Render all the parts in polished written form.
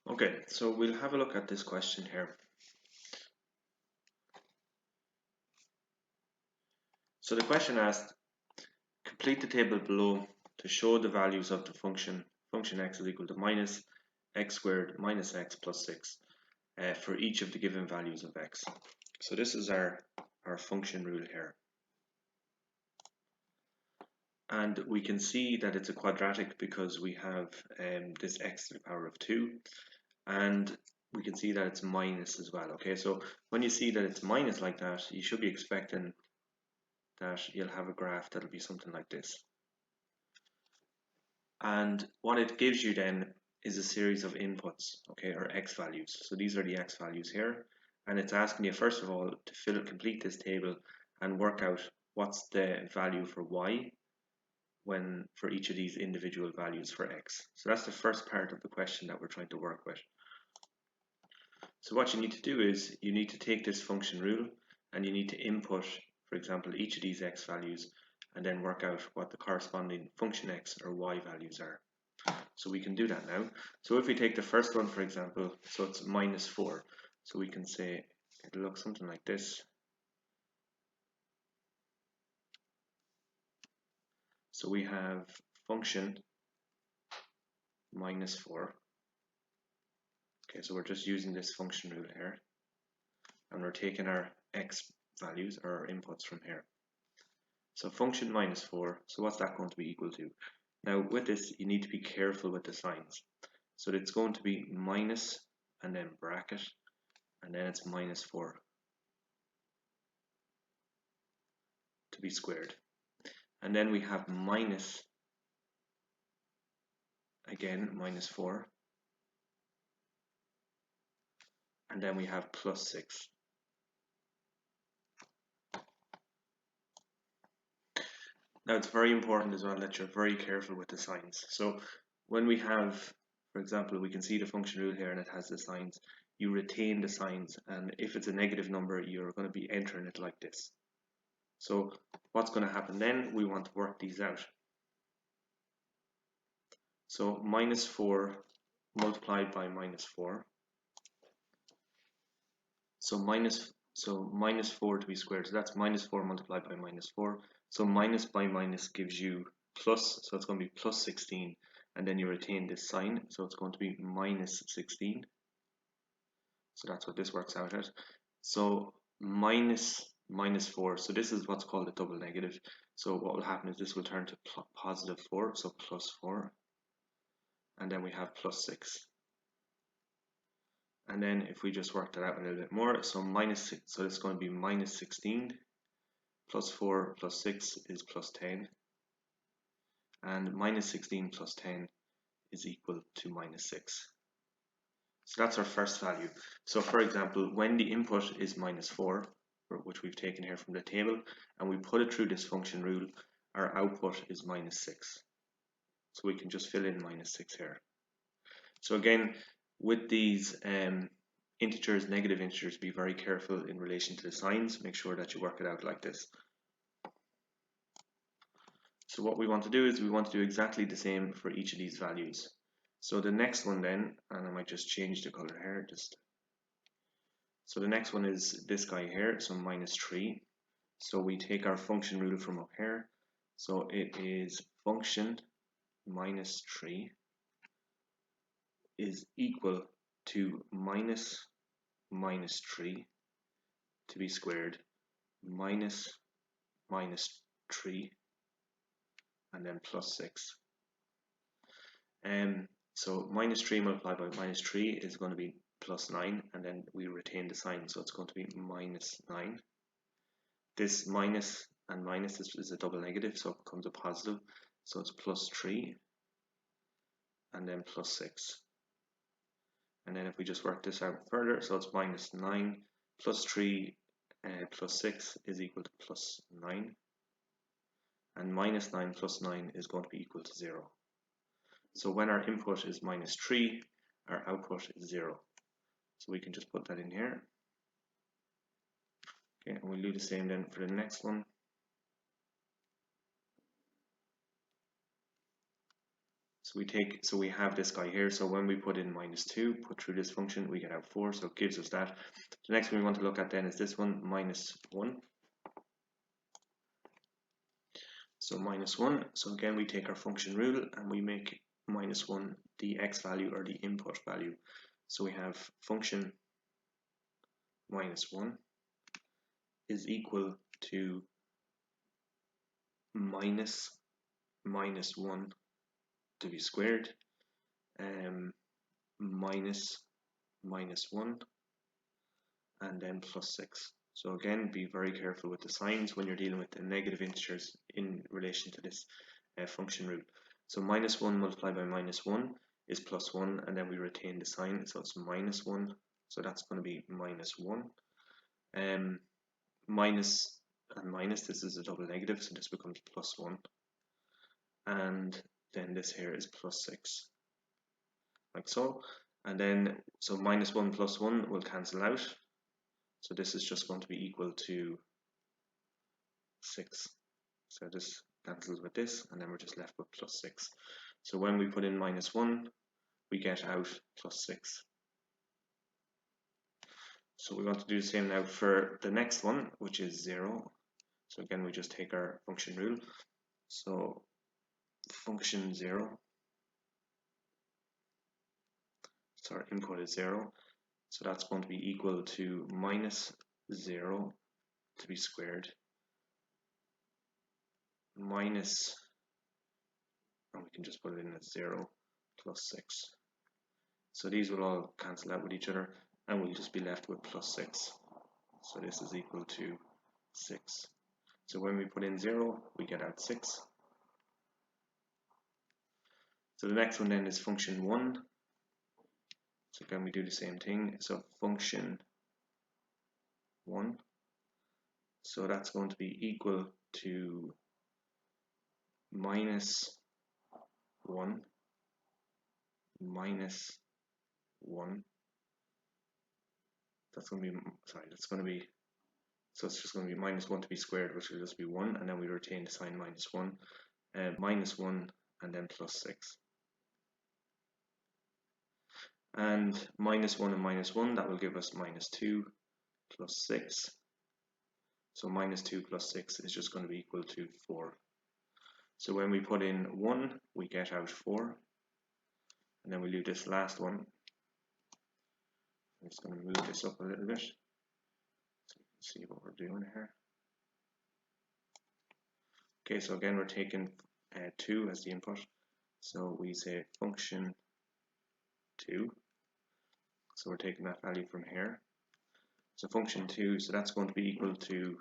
Okay, so we'll have a look at this question here. So the question asked, complete the table below to show the values of the function x is equal to minus x squared minus x plus 6 for each of the given values of x. So this is our function rule here. And we can see that it's a quadratic because we have this x to the power of 2, and we can see that it's minus as well. Okay, so when you see that it's minus like that, you should be expecting that you'll have a graph that'll be something like this. And what it gives you then is a series of inputs, okay, or x values. So these are the x values here, and it's asking you first of all to complete this table and work out what's the value for y for each of these individual values for x. So that's the first part of the question that we're trying to work with. So what you need to do is you need to take this function rule and you need to input, for example, each of these x values and then work out what the corresponding function x or y values are. So we can do that now. So if we take the first one, for example, so it's minus 4. So we can say it'll look something like this. So we have function minus 4. Okay, so we're just using this function rule here. And we're taking our x values, or our inputs from here. So function minus 4, so what's that going to be equal to? Now with this, you need to be careful with the signs. So it's going to be minus and then bracket, and then it's minus 4 to be squared. And then we have minus, again, minus 4. And then we have plus 6. Now it's very important as well that you're very careful with the signs. So when we have, for example, we can see the function rule here and it has the signs, you retain the signs, and if it's a negative number, you're going to be entering it like this. So what's going to happen then? We want to work these out. So minus 4 multiplied by minus 4. So minus 4 to be squared. So that's minus 4 multiplied by minus 4. So minus by minus gives you plus. So it's going to be plus 16. And then you retain this sign. So it's going to be minus 16. So that's what this works out at. So minus 4. So this is what's called a double negative. So what will happen is this will turn to positive 4. So plus 4. And then we have plus 6. And then if we just work that out a little bit more, so minus 6, so it's going to be minus 16, plus 4 plus 6 is plus 10, and minus 16 plus 10 is equal to minus 6. So that's our first value. So for example, when the input is minus 4, which we've taken here from the table, and we put it through this function rule, our output is minus 6. So we can just fill in minus 6 here. So again, with these integers, negative integers, be very careful in relation to the signs. Make sure that you work it out like this. So what we want to do is we want to do exactly the same for each of these values. So the next one then, and I might just change the color here, so the next one is this guy here, so minus 3. So we take our function rule from up here. So it is function minus 3 is equal to minus 3 to be squared minus 3 and then plus 6. So minus 3 multiplied by minus 3 is going to be plus 9, and then we retain the sign, so it's going to be minus 9. This minus and minus is a double negative, so it becomes a positive, so it's plus 3 and then plus 6. And then if we just work this out further, so it's minus 9 plus 3 plus 6 is equal to plus 9. And minus 9 plus 9 is going to be equal to 0. So when our input is minus 3, our output is 0. So we can just put that in here. Okay, and we'll do the same then for the next one. So we have this guy here. So when we put in -2, put through this function, we get out 4. So it gives us that. The next one we want to look at then is this one, -1. So -1. So again, we take our function rule and we make -1 the x value or the input value. So we have function -1 is equal to -1 to be squared, minus -1, and then +6. So again, be very careful with the signs when you're dealing with the negative integers in relation to this function rule. So -1 multiplied by -1 is +1, and then we retain the sign, so it's -1. So that's going to be -1. Minus and minus, this is a double negative, so this becomes +1. And then this here is +6, like so. And then, so -1 plus 1 will cancel out. So this is just going to be equal to 6. So this cancels with this, and then we're just left with +6. So when we put in -1, we get out +6. So we want to do the same now for the next one, which is 0. So again, we just take our function rule. So function 0, so our input is 0. So that's going to be equal to -0 to be squared minus, and we can just put it in as 0 plus 6. So these will all cancel out with each other, and we'll just be left with +6. So this is equal to 6. So when we put in 0, we get out 6. So the next one then is function 1. So again, we do the same thing. So function 1. So that's going to be equal to -1 minus 1. That's going to be, sorry, that's going to be, so it's just going to be -1 to be squared, which will just be 1, and then we retain the sign -1, -1, and then +6. And -1 and -1, that will give us -2 plus 6. So -2 plus 6 is just going to be equal to 4. So when we put in 1, we get out 4. And then we do this last one. I'm just going to move this up a little bit so you can see what we're doing here. Okay, so again, we're taking 2 as the input. So we say function 2. So we're taking that value from here. So function 2, so that's going to be equal to,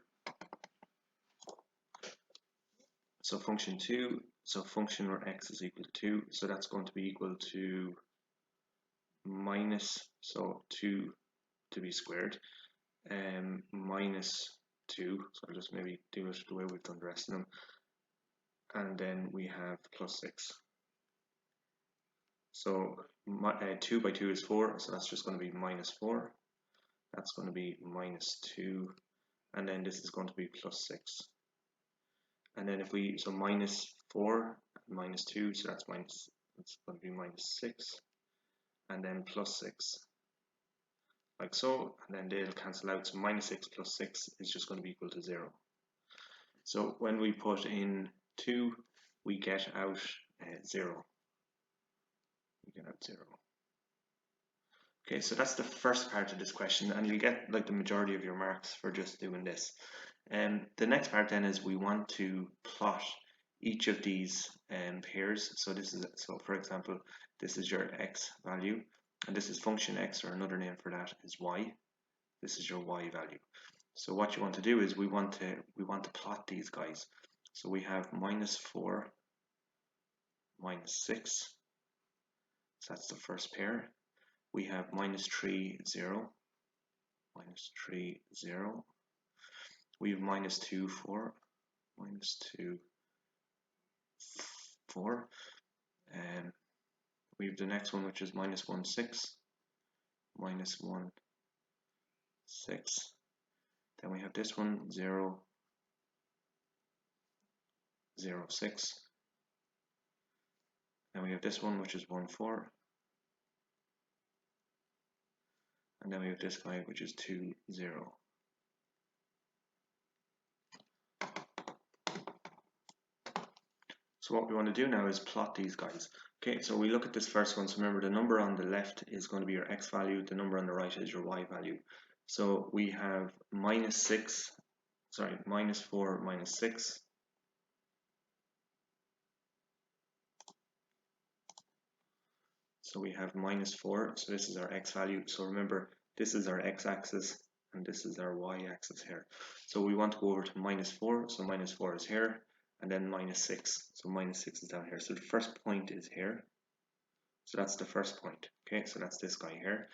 so function 2, so function where x is equal to 2, so that's going to be equal to minus, so 2 to be squared, minus 2, so I'll just maybe do it the way we've done the rest of them, and then we have +6. So 2 by 2 is 4, so that's just going to be -4. That's going to be -2, and then this is going to be +6. And then if we, so -4 and -2, so that's it's going to be -6, and then +6, like so, and then they'll cancel out. So -6 plus 6 is just going to be equal to 0. So when we put in 2, we get out 0. We get out 0. Okay, so that's the first part of this question, and you get like the majority of your marks for just doing this. The next part then is we want to plot each of these pairs. So this is, so for example, this is your x value, and this is function x, or another name for that is y. This is your y value. So what you want to do is we want to plot these guys. So we have -4, -6. So that's the first pair. We have -3, 0, -3, 0. We have -2, 4, -2, 4. And we have the next one, which is -1, 6, -1, 6. Then we have this one, 0, 0, 6. Then we have this one, which is 1, 4. And then we have this guy, which is 2, 0. So what we want to do now is plot these guys. Okay, so we look at this first one. So remember, the number on the left is going to be your x value. The number on the right is your y value. So we have -4, -6. So we have -4. So this is our x value. So remember, this is our x-axis and this is our y-axis here. So we want to go over to -4. So -4 is here. And then -6. So -6 is down here. So the first point is here. So that's the first point. Okay, so that's this guy here.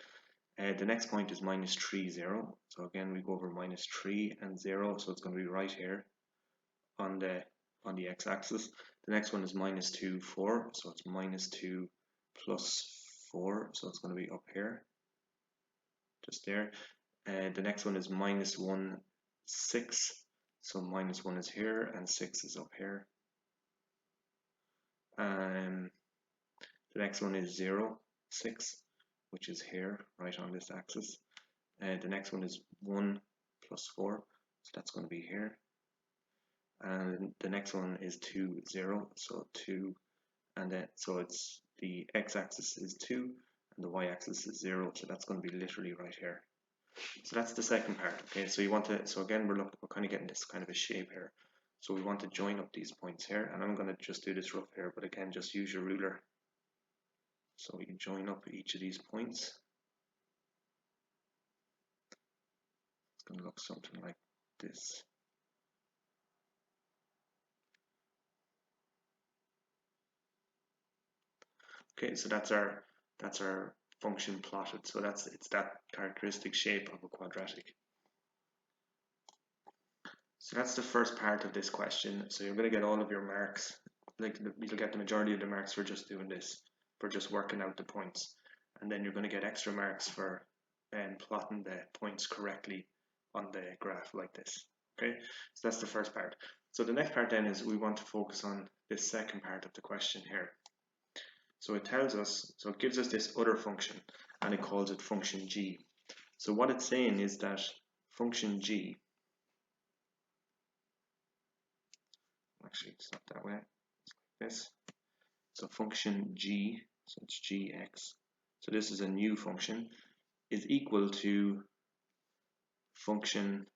The next point is -3, 0. So again, we go over -3 and 0. So it's going to be right here on the x-axis. The next one is -2, 4. So it's -2 plus 4. So it's going to be up here, just there. The next one is -1, 6. So -1 is here and 6 is up here. The next one is 0, 6, which is here, right on this axis. The next one is 1 plus 4, so that's going to be here. And the next one is 2, 0, so 2, and then so it's the x-axis is 2 and the y-axis is 0, so that's going to be literally right here. So that's the second part. Okay, so you want to, so again, we're kind of getting this kind of a shape here. So we want to join up these points here, and I'm going to just do this rough here, but again, just use your ruler. So we can join up each of these points. It's going to look something like this. Okay, so that's our function plotted. So it's that characteristic shape of a quadratic. So that's the first part of this question. So you're going to get all of your marks. You'll get the majority of the marks for just doing this, for just working out the points. And then you're going to get extra marks for plotting the points correctly on the graph like this. Okay, so that's the first part. So the next part then is we want to focus on this second part of the question here. So it tells us, so it gives us this other function and it calls it function g. So what it's saying is that function g, actually it's not that way, it's like this. So function g, so it's gx, so this is a new function, is equal to function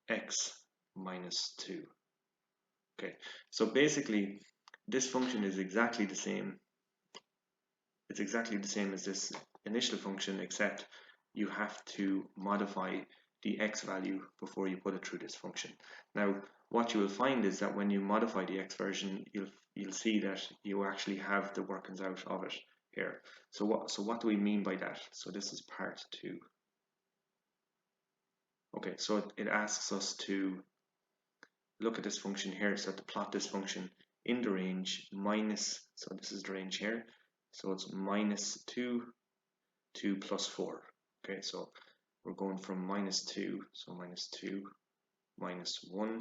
x minus 2. Okay, so basically this function is exactly the same. It's exactly the same as this initial function, except you have to modify the x value before you put it through this function. Now, what you will find is that when you modify the x version, you'll see that you actually have the workings out of it here. So what do we mean by that? So this is part 2. Okay, so it asks us to look at this function here, so to plot this function in the range minus, so this is the range here, so it's -2 to +4. Okay, so we're going from -2, so -2, -1,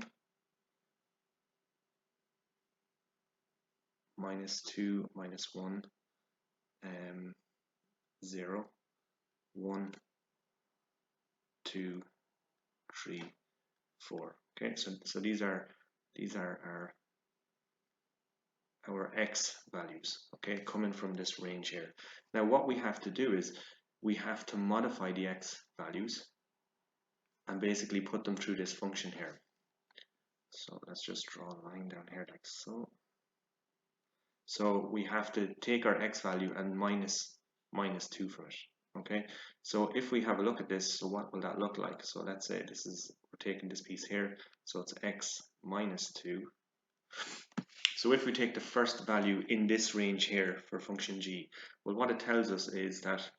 -2, -1, 0, 1, 2, 3, 4. Okay, so these are our x values, okay, coming from this range here. Now what we have to do is we have to modify the x values and basically put them through this function here. So let's just draw a line down here like so. So we have to take our x value and minus 2 from it. Okay, so if we have a look at this, so what will that look like? So let's say this is, we're taking this piece here, so it's x minus 2. So if we take the first value in this range here for function g, well, what it tells us is that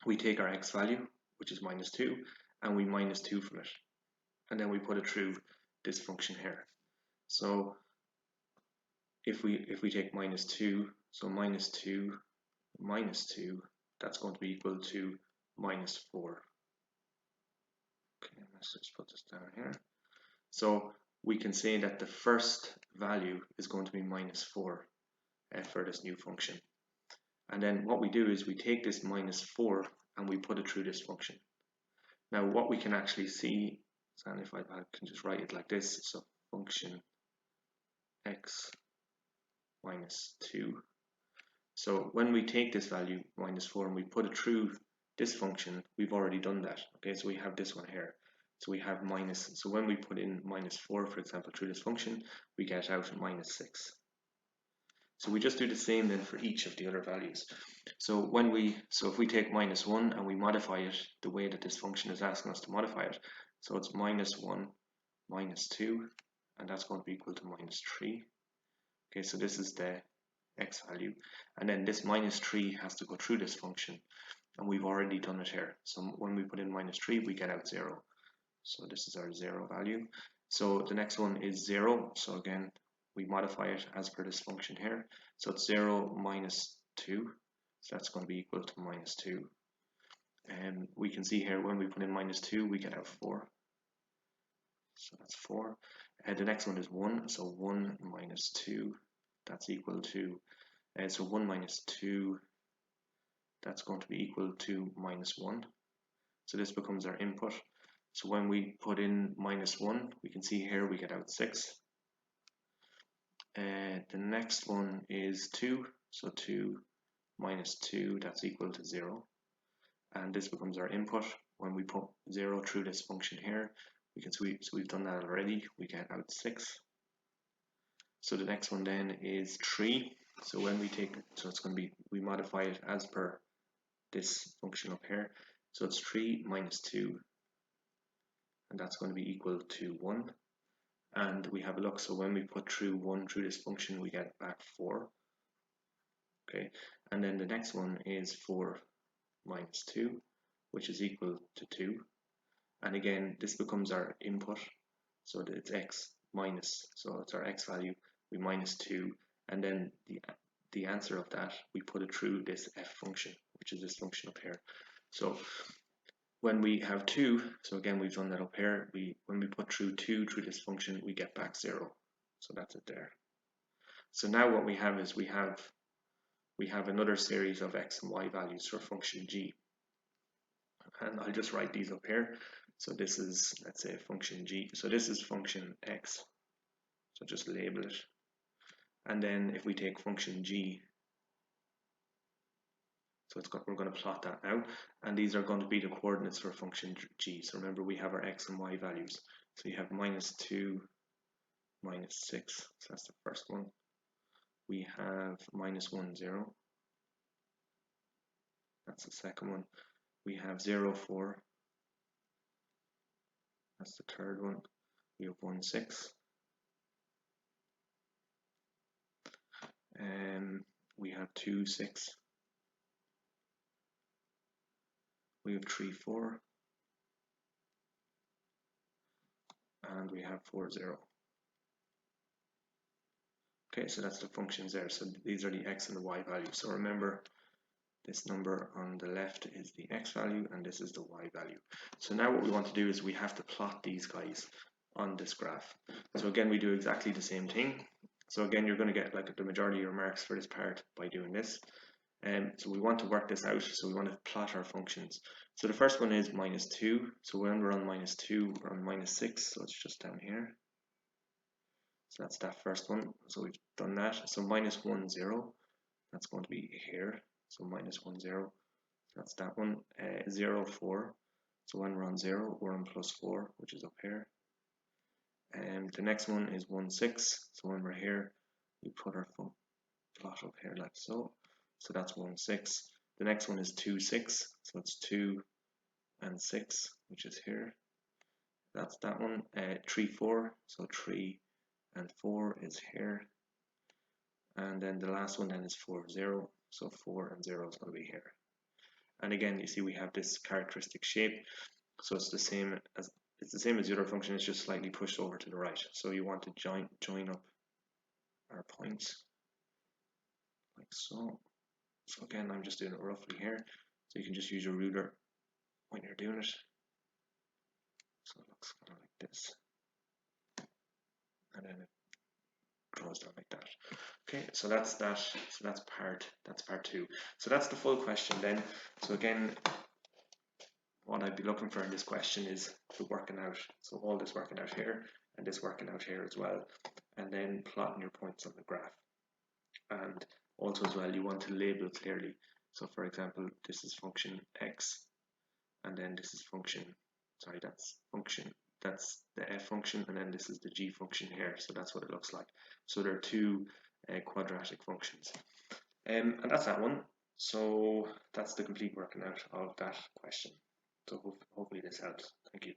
we take our x value, which is -2, and we minus 2 from it, and then we put it through this function here. So if we take -2, so -2 minus 2, that's going to be equal to -4. Okay, let's just put this down here. So we can say that the first value is going to be -4 for this new function. And then what we do is we take this -4 and we put it through this function. Now what we can actually see, and if I can just write it like this, so function x minus 2. So when we take this value -4 and we put it through this function, we've already done that. Okay, so we have this one here. So we have so when we put in -4, for example, through this function, we get out -6. So we just do the same then for each of the other values. So if we take -1 and we modify it the way that this function is asking us to modify it, so it's -1, -2, and that's going to be equal to -3. Okay, so this is the x value, and then this -3 has to go through this function, and we've already done it here. So when we put in -3, we get out 0. So this is our 0 value. So the next one is 0. So again, we modify it as per this function here. So it's 0 -2. So that's going to be equal to -2. And we can see here when we put in -2, we get out 4. So that's 4. And the next one is 1. So 1 -2, that's equal to, so 1 -2, that's going to be equal to -1. So this becomes our input. So when we put in -1, we can see here we get out 6. The next one is 2. So 2 -2, that's equal to 0. And this becomes our input. When we put 0 through this function here, we can see, so we've done that already, we get out 6. So the next one then is 3. So when we take, so it's going to be, we modify it as per this function up here. So it's 3 -2, and that's going to be equal to 1. And we have a look, so when we put through 1 through this function, we get back 4. Okay, and then the next one is 4 -2, which is equal to 2. And again, this becomes our input, so that it's x minus, so it's our x value, we -2, and then the answer of that, we put it through this f function, which is this function up here. So when we have 2, so again we've done that up here, when we put through 2 through this function, we get back 0. So that's it there. So now what we have is we have another series of x and y values for function g. And I'll just write these up here. So this is, let's say, function g. So this is function x. So just label it. And then if we take function g, so we're going to plot that now, and these are going to be the coordinates for function g. So remember, we have our x and y values. So you have -2, -6, so that's the first one. We have -1, 0. That's the second one. We have 0, 4. That's the third one. We have 1, 6. We have 2, 6. We have 3, 4. And we have 4, 0. Okay, so that's the functions there. So these are the x and the y values. So remember, this number on the left is the x value and this is the y value. So now what we want to do is we have to plot these guys on this graph. So again, we do exactly the same thing. So again, you're going to get like the majority of your marks for this part by doing this. So we want to work this out. So we want to plot our functions. So the first one is -2. So when we're on -2, we're on -6. So it's just down here. So that's that first one. So we've done that. So -1, 0. That's going to be here. So -1, 0. That's that one. 0, 4. So when we're on 0, we're on +4, which is up here. And the next one is 1, 6. So when we're here, we put our plot up here like so. So that's 1, 6. The next one is 2, 6. So it's 2 and 6, which is here. That's that one. 3, 4. So 3 and 4 is here. And then the last one then is 4, 0. So 4 and 0 is going to be here. And again, you see we have this characteristic shape. So it's the same as the other function. It's just slightly pushed over to the right. So you want to join up our points like so. So again, I'm just doing it roughly here. So you can just use your ruler when you're doing it. So it looks kind of like this. and then it close down like that. Okay, so that's that. So that's part two. So that's the full question then. So again, what I'd be looking for in this question is the working out. So all this working out here and this working out here as well, and then plotting your points on the graph. And also as well, you want to label clearly. So for example, this is function x, and then this is function, sorry, that's the f function, and then this is the g function here. So that's what it looks like. So there are two quadratic functions. And that's that one. So that's the complete working out of that question. So hopefully this helps. Thank you.